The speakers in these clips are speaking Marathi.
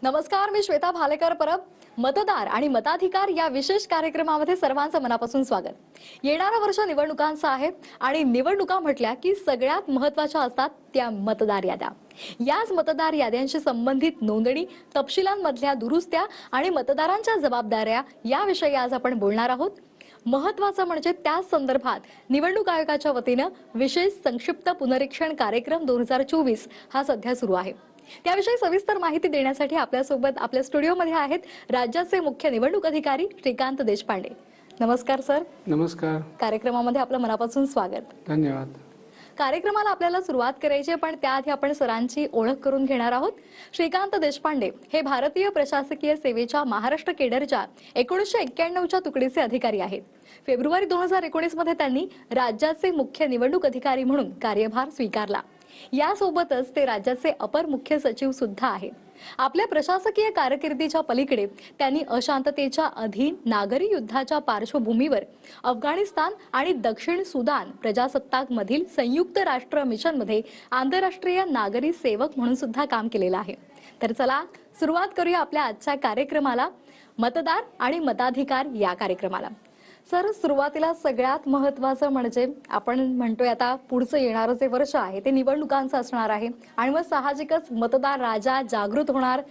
नमस्कार, मी श्वेता भालेकर परब. मतदार आणि मताधिकार या विशेष कार्यक्रमामध्ये सर्वांचं मनापासून स्वागत. येणारं वर्ष निवडणुकांचं आहे आणि निवडणुका म्हटल्या की सगळ्यात महत्त्वाच्या असतात त्या मतदार याद्या. याच मतदार याद्यांशी संबंधित नोंदणी, तपशिलांमधल्या दुरुस्त्या आणि मतदारांच्या जबाबदाऱ्या याविषयी आज आपण बोलणार आहोत. महत्त्वाचं म्हणजे त्या संदर्भात निवडणूक आयोगाच्या वतीनं विशेष संक्षिप्त पुनरीक्षण कार्यक्रम 2024 हा सध्या सुरू आहे. त्याविषयी सविस्तर माहिती देण्यासाठी आपल्यासोबत आपल्या स्टुडिओमध्ये आहेत राज्याचे मुख्य निवडणूक अधिकारी श्रीकांत देशपांडे. नमस्कार सर. नमस्कार. कार्यक्रमामध्ये आपलं मनापासून स्वागत. धन्यवाद. कार्यक्रमाला आपल्याला सुरुवात करायची आहे, पण त्याआधी आपण सरांची ओळख करून घेणार आहोत. श्रीकांत देशपांडे हे भारतीय प्रशासकीय सेवेच्या महाराष्ट्र केडरच्या 1991च्या तुकडीचे अधिकारी आहेत. फेब्रुवारी 2019 मध्ये त्यांनी राज्याचे मुख्य निवडणूक अधिकारी म्हणून कार्यभार स्वीकारला. यासोबतच ते राज्याचे अपर मुख्य सचिव सुद्धा आहेत. आपल्या प्रशासकीय कारकिर्दीच्या पलीकडे त्यांनी अशांततेच्या अधीन नागरी युद्धाच्या पार्श्वभूमीवर अफगाणिस्तान आणि दक्षिण सुदान प्रजासत्ताक मधील संयुक्त राष्ट्र मिशनमध्ये आंतरराष्ट्रीय नागरी सेवक म्हणून सुद्धा काम केलेलं आहे. तर चला सुरुवात करूया आपल्या आजच्या कार्यक्रमाला, मतदार आणि मताधिकार या कार्यक्रमाला. सर, सुरुवातीला सगळ्यात महत्त्वाचं म्हणजे आपण म्हणतोय आता पुढचं येणारं जे वर्ष आहे ते निवडणुकांचं असणार आहे आणि मग साहजिकच मतदार राजा जागृत होणार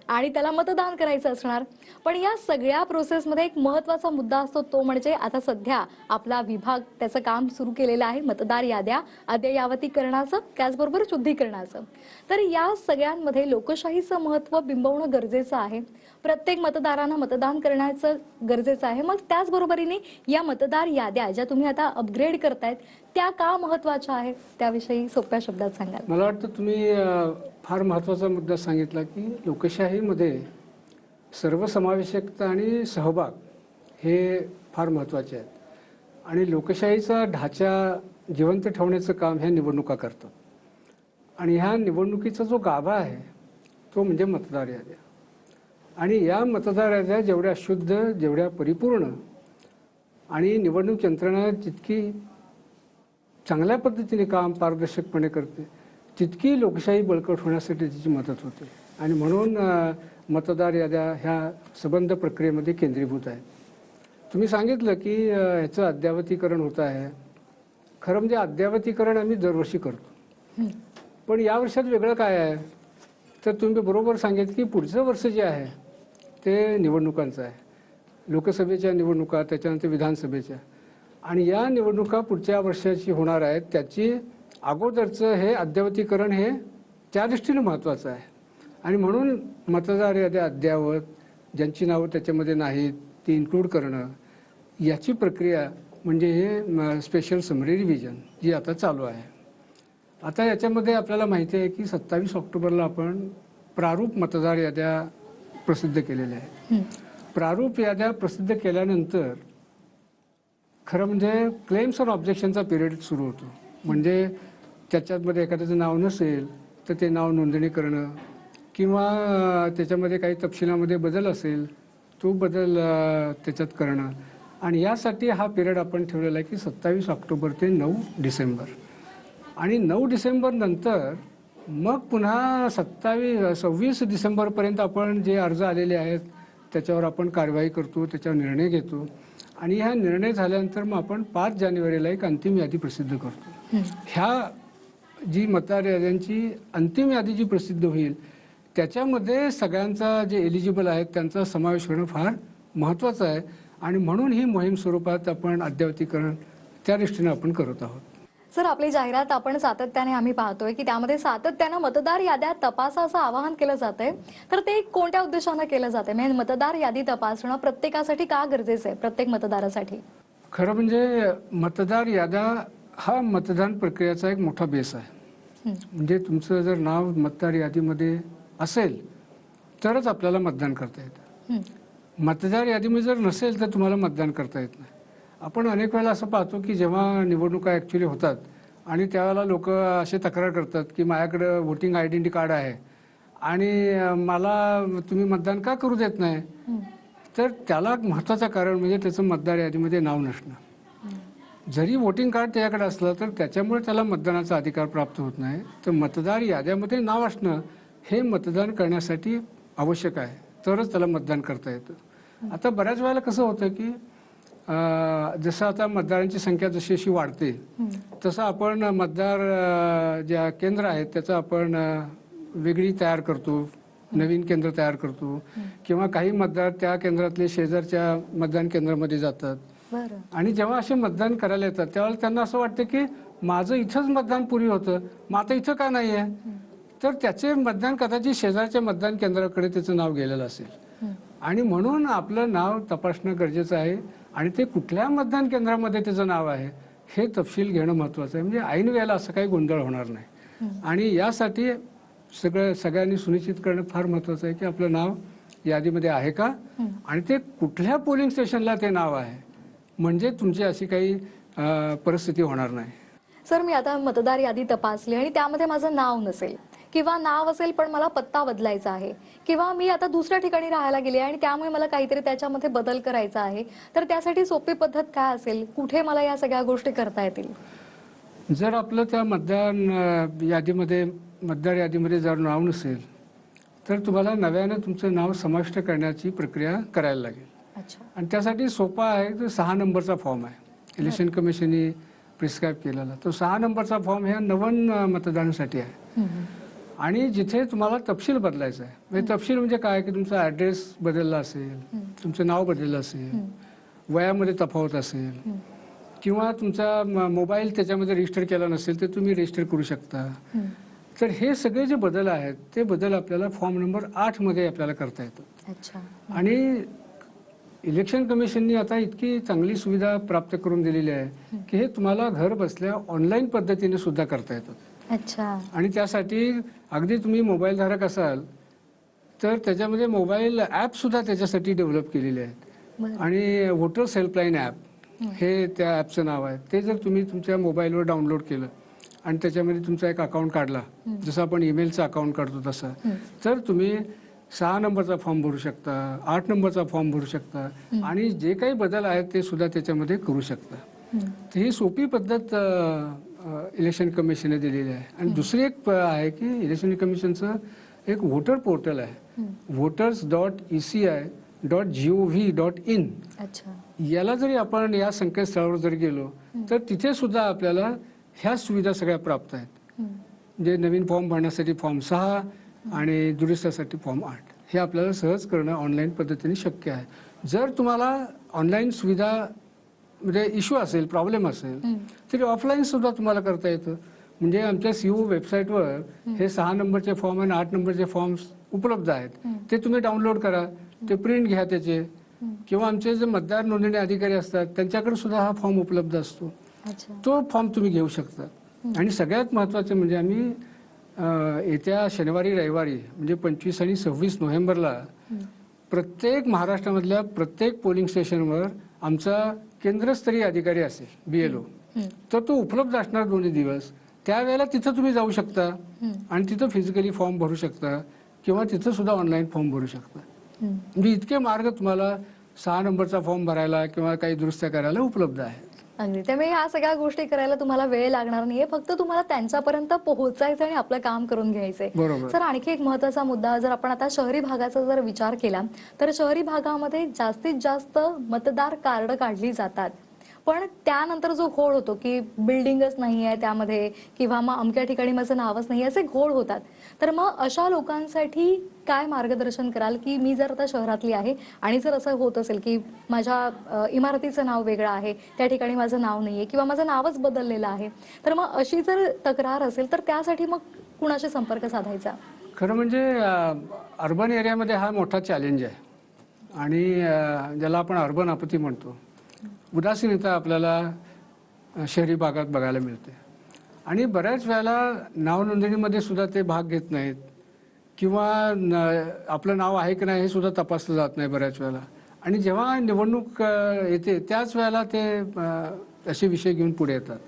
आणि त्याला मतदान करायचं असणार. पण या सगळ्या प्रोसेसमध्ये एक महत्त्वाचा मुद्दा असतो, तो म्हणजे आता सध्या आपला विभाग त्याचं काम सुरू केलेलं आहे मतदार याद्या अद्ययावतीकरणाचं, त्याचबरोबर शुद्धीकरणाचं. तर या सगळ्यांमध्ये लोकशाहीचं महत्त्व बिंबवणं गरजेचं आहे. प्रत्येक मतदारांना मतदान करण्याचं गरजेचं आहे. मग त्याचबरोबरीने या मतदार याद्या ज्या तुम्ही आता अपग्रेड करतायत त्या का महत्त्वाच्या आहेत त्याविषयी सोप्या शब्दात सांगाल? मला वाटतं तुम्ही फार महत्त्वाचा मुद्दा सांगितला की लोकशाहीमध्ये सर्वसमावेशकता आणि सहभाग हे फार महत्त्वाचे आहेत आणि लोकशाहीचा ढाचा जिवंत ठेवण्याचं काम ह्या निवडणुका करतात. आणि ह्या निवडणुकीचा जो गाभा आहे तो म्हणजे मतदार याद्या. आणि या मतदार याद्या जेवढ्या शुद्ध, जेवढ्या परिपूर्ण आणि निवडणूक यंत्रणा जितकी चांगल्या पद्धतीने काम पारदर्शकपणे करते तितकी लोकशाही बळकट होण्यासाठी तिची मदत होते. आणि म्हणून मतदार याद्या ह्या संबंध प्रक्रियेमध्ये केंद्रीभूत आहेत. तुम्ही सांगितलं की ह्याचं अद्ययावतीकरण होत आहे. खरं म्हणजे अद्ययावतीकरण आम्ही दरवर्षी करतो, पण या वर्षात वेगळं काय आहे तर तुम्ही बरोबर सांगितलं की पुढचं वर्ष जे आहे ते निवडणुकांचं आहे. लोकसभेच्या निवडणुका, त्याच्यानंतर विधानसभेच्या, आणि या निवडणुका पुढच्या वर्षाची होणार आहेत. त्याची अगोदरचं हे अद्ययावतीकरण हे त्या दृष्टीने महत्त्वाचं आहे. आणि म्हणून मतदार याद्या अद्ययावत, ज्यांची नावं त्याच्यामध्ये नाहीत ती इन्क्लूड करणं, याची प्रक्रिया म्हणजे हे स्पेशल समरी रिव्हिजन जी आता चालू आहे. आता याच्यामध्ये आपल्याला माहिती आहे की 27 ऑक्टोबरला आपण प्रारूप मतदार याद्या प्रसिद्ध केलेल्या आहेत. प्रारूप याद्या प्रसिद्ध केल्यानंतर खरं म्हणजे क्लेम्स ऑन ऑब्जेक्शनचा पिरियड सुरू होतो. म्हणजे त्याच्यामध्ये एखाद्याचं नाव नसेल तर ते नाव नोंदणी करणं किंवा त्याच्यामध्ये काही तपशिलामध्ये बदल असेल तो बदल त्याच्यात करणं. आणि यासाठी हा पिरियड आपण ठेवलेला आहे की 27 ऑक्टोबर ते 9 डिसेंबर. आणि 9 डिसेंबर नंतर मग पुन्हा 26 डिसेंबरपर्यंत आपण जे अर्ज आलेले आहेत त्याच्यावर आपण कारवाई करतो, त्याच्यावर निर्णय घेतो. आणि ह्या निर्णय झाल्यानंतर मग आपण 5 जानेवारीला एक अंतिम यादी प्रसिद्ध करतो. ह्या जी मतदार याद्यांची अंतिम यादी जी प्रसिद्ध होईल त्याच्यामध्ये सगळ्यांचा जे एलिजिबल आहेत त्यांचा समावेश होणं फार महत्त्वाचं आहे. आणि म्हणून ही मोहीम स्वरूपात आपण अद्ययावतीकरण त्या दृष्टीने आपण करत आहोत. सर, आपली जाहिरात आपण सातत्याने आम्ही पाहतोय की त्यामध्ये सातत्यानं मतदार याद्या तपासा असं आवाहन केलं जातंय. तर ते कोणत्या उद्देशानं केलं जातंय? म्हणजे मतदार यादी तपासणं प्रत्येकासाठी का गरजेचं आहे, प्रत्येक मतदारासाठी? खरं म्हणजे मतदार याद्या हा मतदान प्रक्रियेचा एक मोठा बेस आहे. म्हणजे तुमचं जर नाव मतदार यादीमध्ये असेल तरच आपल्याला मतदान करता येतं. मतदार यादीमध्ये जर नसेल तर तुम्हाला मतदान करता येत नाही. आपण अनेक वेळेला असं पाहतो की जेव्हा निवडणुका ॲक्च्युली होतात आणि त्यावेळेला लोक असे तक्रार करतात की माझ्याकडं वोटिंग आयडेंटिटी कार्ड आहे आणि मला तुम्ही मतदान का करू देत नाही. तर त्याला महत्त्वाचं कारण म्हणजे त्याचं मतदार यादीमध्ये नाव नसणं. जरी वोटिंग कार्ड त्याच्याकडे असलं तर त्याच्यामुळे त्याला मतदानाचा अधिकार प्राप्त होत नाही. तर मतदार याद्यामध्ये नाव असणं हे मतदान करण्यासाठी आवश्यक आहे, तरच त्याला मतदान करता येतं. आता बऱ्याच वेळेला कसं होतं की जसं आता मतदारांची संख्या जशी जशी वाढते तसं आपण मतदार ज्या केंद्र आहेत त्याचं आपण वेगळी तयार करतो, नवीन केंद्र तयार करतो, किंवा काही मतदार त्या केंद्रातले शेजारच्या मतदान केंद्रामध्ये जातात. बरं. आणि जेव्हा असे मतदान करायला येतात त्यावेळेला त्यांना असं वाटतं की माझं इथंच मतदान पूर्वी होतं, मग आता इथं का नाही आहे, तर त्याचे मतदान कदाचित शेजारच्या मतदान केंद्राकडे त्याचं नाव गेलेलं असेल. आणि म्हणून आपलं नाव तपासणं गरजेचं आहे आणि ते कुठल्या मतदान केंद्रामध्ये त्याचं नाव आहे हे तपशील घेणं महत्त्वाचं आहे. म्हणजे ऐन वेळेला असं काही गोंधळ होणार नाही. आणि यासाठी सगळ्यांनी सुनिश्चित करणं फार महत्त्वाचं आहे की आपलं नाव यादीमध्ये आहे का आणि ते कुठल्या पोलिंग स्टेशनला ते नाव आहे, म्हणजे तुमची अशी काही परिस्थिती होणार नाही. सर, मी आता मतदार यादी तपासली आणि त्यामध्ये माझं नाव नसेल किंवा नाव असेल पण मला पत्ता बदलायचा आहे किंवा मी आता दुसऱ्या ठिकाणी राहायला गेले आणि त्यामुळे मला काहीतरी त्याच्यामध्ये बदल करायचा आहे, तर त्यासाठी सोपी पद्धत काय असेल? कुठे मला या सगळ्या गोष्टी करता येतील? जर आपलं त्या मतदार यादीमध्ये जर नाव नसेल तर तुम्हाला नव्यानं तुमचं नाव समाविष्ट करण्याची प्रक्रिया करायला लागेल. अच्छा. आणि त्यासाठी सोपा आहे, तो 6 नंबरचा फॉर्म आहे, इलेक्शन कमिशनने प्रिस्क्राईब केलेला. तो 6 नंबरचा फॉर्म ह्या नवीन मतदानासाठी आहे. आणि जिथे तुम्हाला तपशील बदलायचा आहे, म्हणजे तपशील म्हणजे काय की तुमचा ॲड्रेस बदलला असेल, तुमचं नाव बदललं असेल, वयामध्ये तफावत असेल, किंवा तुमचा मोबाईल त्याच्यामध्ये रजिस्टर केला नसेल तर तुम्ही रजिस्टर करू शकता. तर हे सगळे जे बदल आहेत ते बदल आपल्याला फॉर्म नंबर 8 मध्ये आपल्याला करता येतात. अच्छा. आणि इलेक्शन कमिशननी आता इतकी चांगली सुविधा प्राप्त करून दिलेली आहे की हे तुम्हाला घर बसल्या ऑनलाईन पद्धतीने सुद्धा करता येतात. अच्छा. आणि त्यासाठी अगदी तुम्ही मोबाईल धारक असाल तर त्याच्यामध्ये मोबाईल ॲप सुद्धा त्याच्यासाठी डेव्हलप केलेले आहेत. आणि वोटर्स हेल्पलाईन ॲप हे त्या ॲपचं नाव आहे. ते जर तुम्ही तुमच्या मोबाईलवर डाउनलोड केलं आणि त्याच्यामध्ये तुमचा एक अकाउंट काढला, जसं आपण ईमेलचं अकाउंट काढतो तसं, तर तुम्ही 6 नंबरचा फॉर्म भरू शकता, 8 नंबरचा फॉर्म भरू शकता आणि जे काही बदल आहेत ते सुद्धा त्याच्यामध्ये करू शकता. तर ही सोपी पद्धत इलेक्शन कमिशनने दिलेली आहे. आणि दुसरी एक आहे की इलेक्शन कमिशनचं एक वोटर पोर्टल आहे, voters.eci.gov.in. अच्छा. याला जरी आपण या संकेतस्थळावर जर गेलो तर तिथे सुद्धा आपल्याला ह्या सुविधा सगळ्या प्राप्त आहेत. म्हणजे नवीन फॉर्म भरण्यासाठी फॉर्म 6 आणि दुरुस्तीसाठी फॉर्म 8 हे आपल्याला सहज करणं ऑनलाईन पद्धतीने शक्य आहे. जर तुम्हाला ऑनलाईन सुविधा म्हणजे इश्यू असेल, प्रॉब्लेम असेल, तरी ऑफलाईन सुद्धा तुम्हाला करता येतं. म्हणजे आमच्या सीओ वेबसाईटवर हे 6 नंबरचे फॉर्म आणि 8 नंबरचे फॉर्म्स उपलब्ध आहेत. ते तुम्ही डाउनलोड करा, ते प्रिंट घ्या त्याचे, किंवा आमचे जे मतदार नोंदणी अधिकारी असतात त्यांच्याकडे सुद्धा हा फॉर्म उपलब्ध असतो. तो फॉर्म तुम्ही घेऊ शकता. आणि सगळ्यात महत्त्वाचं म्हणजे आम्ही येत्या शनिवारी रविवारी म्हणजे 25 आणि 26 नोव्हेंबरला प्रत्येक महाराष्ट्रामधल्या प्रत्येक पोलिंग स्टेशनवर आमचा केंद्रस्तरीय अधिकारी असेल, BLO, तर तो उपलब्ध असणार 2 दिवस. त्यावेळेला तिथं तुम्ही जाऊ शकता आणि तिथं फिजिकली फॉर्म भरू शकता किंवा तिथं सुद्धा ऑनलाईन फॉर्म भरू शकता. म्हणजे इतके मार्ग तुम्हाला 6 नंबरचा फॉर्म भरायला किंवा काही दुरुस्त्या करायला उपलब्ध आहेत. अगदी. त्यामुळे ह्या सगळ्या गोष्टी करायला तुम्हाला वेळ लागणार नाहीये, फक्त तुम्हाला त्यांच्यापर्यंत पोहोचायचं आणि आपलं काम करून घ्यायचंय. बरोबर. सर, आणखी एक महत्त्वाचा मुद्दा, जर आपण आता शहरी भागाचा जर विचार केला तर शहरी भागामध्ये जास्तीत जास्त मतदार कार्ड काढली जातात, पण त्यानंतर जो घोळ होतो की बिल्डिंगच नाही आहे त्यामध्ये किंवा मग अमक्या ठिकाणी माझं नावच नाही, असे घोळ होतात. तर मग अशा लोकांसाठी काय मार्गदर्शन कराल की मी जर आता शहरातली आहे आणि जर असं होत असेल की माझ्या इमारतीचं नाव वेगळं आहे, त्या ठिकाणी माझं नाव नाहीये किंवा माझं नावच बदललेलं आहे, तर मग अशी जर तक्रार असेल तर त्यासाठी मग कुणाशी संपर्क साधायचा? खरं म्हणजे अर्बन एरियामध्ये हा मोठा चॅलेंज आहे आणि ज्याला आपण अर्बन आपत्ती म्हणतो. उदासीनता आपल्याला शहरी भागात बघायला मिळते आणि बऱ्याच वेळेला नाव नोंदणीमध्ये सुद्धा ते भाग घेत नाहीत किंवा आपलं नाव आहे की नाही हे सुद्धा तपासलं जात नाही बऱ्याच वेळेला. आणि जेव्हा निवडणूक येते त्याच वेळेला ते असे विषय घेऊन पुढे येतात.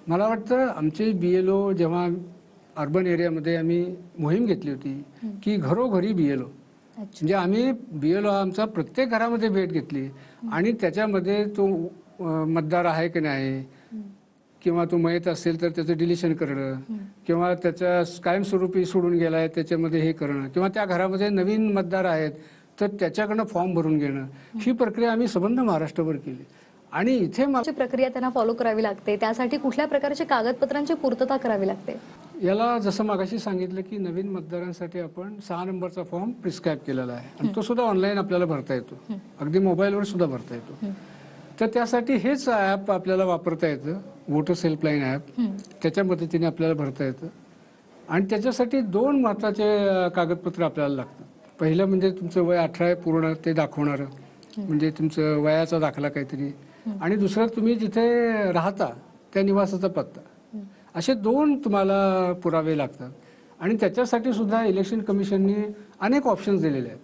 मला वाटतं आमचे BLO जेव्हा अर्बन एरियामध्ये आम्ही मोहीम घेतली होती की घरोघरी BLO, म्हणजे आम्ही BLO आमचा प्रत्येक घरामध्ये भेट घेतली आणि त्याच्यामध्ये तो मतदार आहे की नाही किंवा तो मयत असेल तर त्याचं डिलिशन करणं किंवा त्याच्या कायमस्वरूपी सोडून गेलाय त्याच्यामध्ये हे करणं किंवा त्या घरामध्ये नवीन मतदार आहेत तर त्याच्याकडनं फॉर्म भरून घेणं, ही प्रक्रिया आम्ही संबंध महाराष्ट्रभर केली. आणि इथे मला ची प्रक्रिया त्यांना फॉलो करावी लागते, त्यासाठी कुठल्या प्रकारची कागदपत्रांची पूर्तता करावी लागते? याला जसं मागाशी सांगितलं की नवीन मतदारांसाठी आपण 6 नंबरचा फॉर्म प्रिस्क्राईब केलेला आहे आणि तो सुद्धा ऑनलाईन आपल्याला भरता येतो, अगदी मोबाईलवर सुद्धा भरता येतो. तर त्यासाठी हेच ॲप आपल्याला वापरता येतं, वोटर्स हेल्पलाईन ॲप. त्याच्या मदतीने आपल्याला भरता येतं. आणि त्याच्यासाठी 2 महत्त्वाचे कागदपत्र आपल्याला लागतात. पहिलं म्हणजे तुमचं वय 18 आहे पूर्ण ते दाखवणारं, म्हणजे तुमचं वयाचा दाखला काहीतरी. आणि दुसरं तुम्ही जिथे राहता त्या निवासाचा पत्ता. असे 2 तुम्हाला पुरावे लागतात. आणि त्याच्यासाठी सुद्धा इलेक्शन कमिशनने अनेक ऑप्शन्स दिलेले आहेत.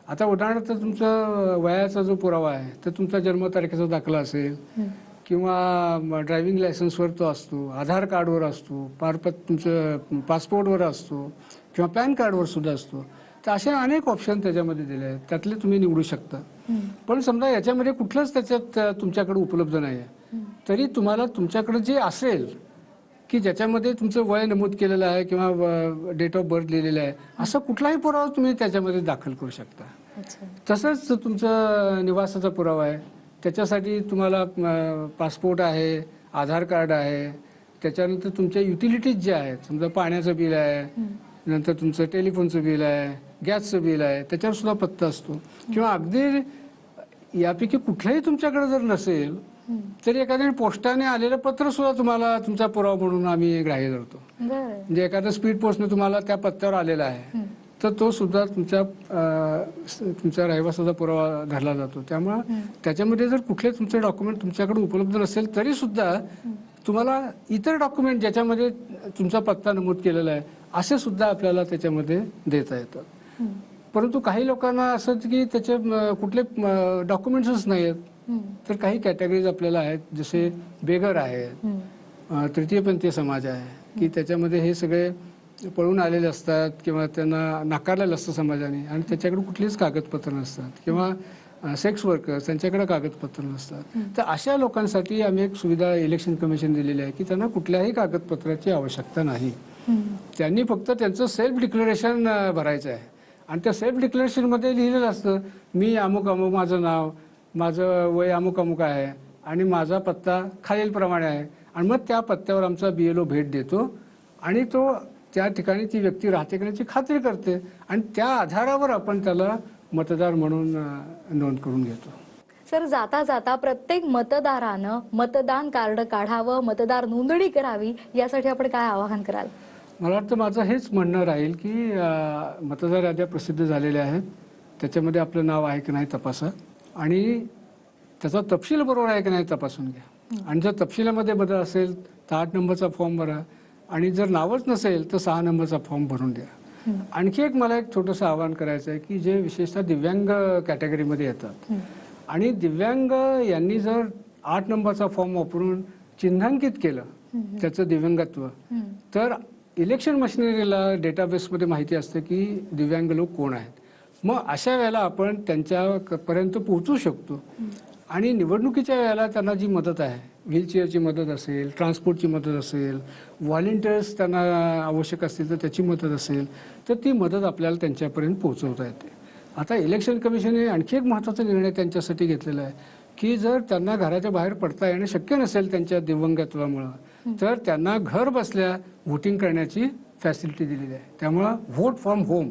आता उदाहरणार्थ तुमचा वयाचा जो पुरावा आहे तर तुमचा जन्मतारखेचा दाखला असेल किंवा ड्रायव्हिंग लायसन्सवर तो असतो, आधार कार्डवर असतो, तुमचं पासपोर्टवर असतो किंवा पॅन कार्डवर सुद्धा असतो. तर असे अनेक ऑप्शन त्याच्यामध्ये दिले आहेत, त्यातले तुम्ही निवडू शकता. पण समजा याच्यामध्ये कुठलंच त्याच्यात तुमच्याकडे उपलब्ध नाही आहे तरी तुम्हाला तुमच्याकडे जे असेल की ज्याच्यामध्ये तुमचं वय नमूद केलेलं आहे किंवा डेट ऑफ बर्थ लिहिलेलं आहे असं कुठलाही पुरावा तुम्ही त्याच्यामध्ये दाखल करू शकता. तसंच तुमचं निवासाचा पुरावा आहे, त्याच्यासाठी तुम्हाला पासपोर्ट आहे, आधार कार्ड आहे, त्याच्यानंतर तुमच्या युटिलिटीज ज्या आहेत, समजा पाण्याचं बिल आहे, नंतर तुमचं टेलिफोनचं बिल आहे, गॅसचं बिल आहे, त्याच्यावर सुद्धा पत्ता असतो. किंवा अगदी यापैकी कुठलंही तुमच्याकडे जर नसेल तरी एखाद्या पोस्टाने आलेलं पत्र सुद्धा तुम्हाला तुमचा पुरावा म्हणून आम्ही ग्राह्य धरतो. म्हणजे एखादं स्पीड पोस्टने तुम्हाला त्या पत्त्यावर आलेला आहे तर तो सुद्धा तुमच्या रहिवासाचा पुरावा धरला जातो. त्यामुळं त्याच्यामध्ये जर कुठले तुमचे डॉक्युमेंट तुमच्याकडे उपलब्ध नसेल तरी सुद्धा तुम्हाला इतर डॉक्युमेंट ज्याच्यामध्ये तुमचा पत्ता नमूद केलेला आहे असे सुद्धा आपल्याला त्याच्यामध्ये देता येतात. परंतु काही लोकांना असं की त्याचे कुठले डॉक्युमेंट्सच नाही आहेत. तर काही कॅटेगरीज आपल्याला आहेत, जसे बेगर आहेत, तृतीयपंथीय समाज आहे की त्याच्यामध्ये हे सगळे पळून आलेले असतात किंवा त्यांना नाकारलेलं असतं समाजाने आणि त्याच्याकडे कुठलीच कागदपत्र नसतात किंवा सेक्स वर्कर्स त्यांच्याकडे कागदपत्र नसतात. तर अशा लोकांसाठी आम्ही एक सुविधा इलेक्शन कमिशन दिलेली आहे की त्यांना कुठल्याही कागदपत्राची आवश्यकता नाही. त्यांनी फक्त त्यांचं सेल्फ डिक्लेरेशन भरायचं आहे आणि त्या सेल्फ डिक्लेरेशनमध्ये लिहिलेलं असतं मी अमुक अमुक, माझं नाव, माझं वय अमुक अमुक आहे आणि माझा पत्ता खालीलप्रमाणे आहे. आणि मग त्या पत्त्यावर आमचा BLO भेट देतो आणि तो त्या ठिकाणी ती व्यक्ती राहते करण्याची खात्री करते आणि त्या आधारावर आपण त्याला मतदार म्हणून नोंद करून घेतो. सर, जाता जाता प्रत्येक मतदारानं मतदान कार्ड काढावं, मतदार नोंदणी करावी, यासाठी आपण काय आवाहन कराल? मला वाटतं माझं हेच म्हणणं राहील की मतदार याद्या प्रसिद्ध झालेल्या आहेत, त्याच्यामध्ये आपलं नाव आहे की नाही तपासा आणि त्याचा तपशील बरोबर आहे की नाही तपासून घ्या. आणि जर तपशिलामध्ये बदल असेल तर 8 नंबरचा फॉर्म भरा आणि जर नावच नसेल तर 6 नंबरचा फॉर्म भरून द्या. आणखी एक मला एक छोटंसं आवाहन करायचं आहे की जे विशेषतः दिव्यांग कॅटेगरीमध्ये येतात आणि दिव्यांग यांनी जर 8 नंबरचा फॉर्म वापरून चिन्हांकित केलं त्याचं दिव्यांगत्व तर इलेक्शन मशिनरीला डेटाबेसमध्ये माहिती असते की दिव्यांग लोक कोण आहेत. मग अशा वेळेला आपण त्यांच्यापर्यंत पोहोचू शकतो आणि निवडणुकीच्या वेळेला त्यांना जी मदत आहे, व्हीलचेअरची मदत असेल, ट्रान्सपोर्टची मदत असेल, व्हॉलेंटियर्स त्यांना आवश्यक असतील तर त्याची मदत असेल तर ती मदत आपल्याला त्यांच्यापर्यंत पोहोचवता येते. आता इलेक्शन कमिशनने आणखी एक महत्त्वाचा निर्णय त्यांच्यासाठी घेतलेला आहे की जर त्यांना घराच्या बाहेर पडता येणं शक्य नसेल त्यांच्या दिव्यांगत्वामुळं तर त्यांना घर बसल्या व्होटिंग करण्याची फॅसिलिटी दिलेली आहे. त्यामुळं व्होट फ्रॉम होम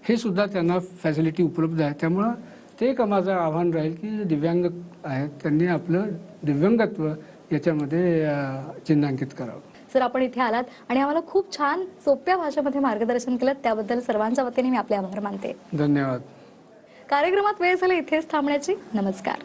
हे सुद्धा त्यांना फॅसिलिटी उपलब्ध आहे. त्यामुळं ते एक माझं आव्हान राहील की दिव्यांग आहेत त्यांनी आपलं दिव्यांगत्व याच्यामध्ये चिन्हांकित करावं. सर, आपण इथे आलात आणि आम्हाला खूप छान सोप्या भाषेमध्ये मार्गदर्शन केलं, त्याबद्दल सर्वांच्या वतीने मी आपले आभार मानते. धन्यवाद. कार्यक्रमात वेळ झाला इथेच थांबण्याची. नमस्कार.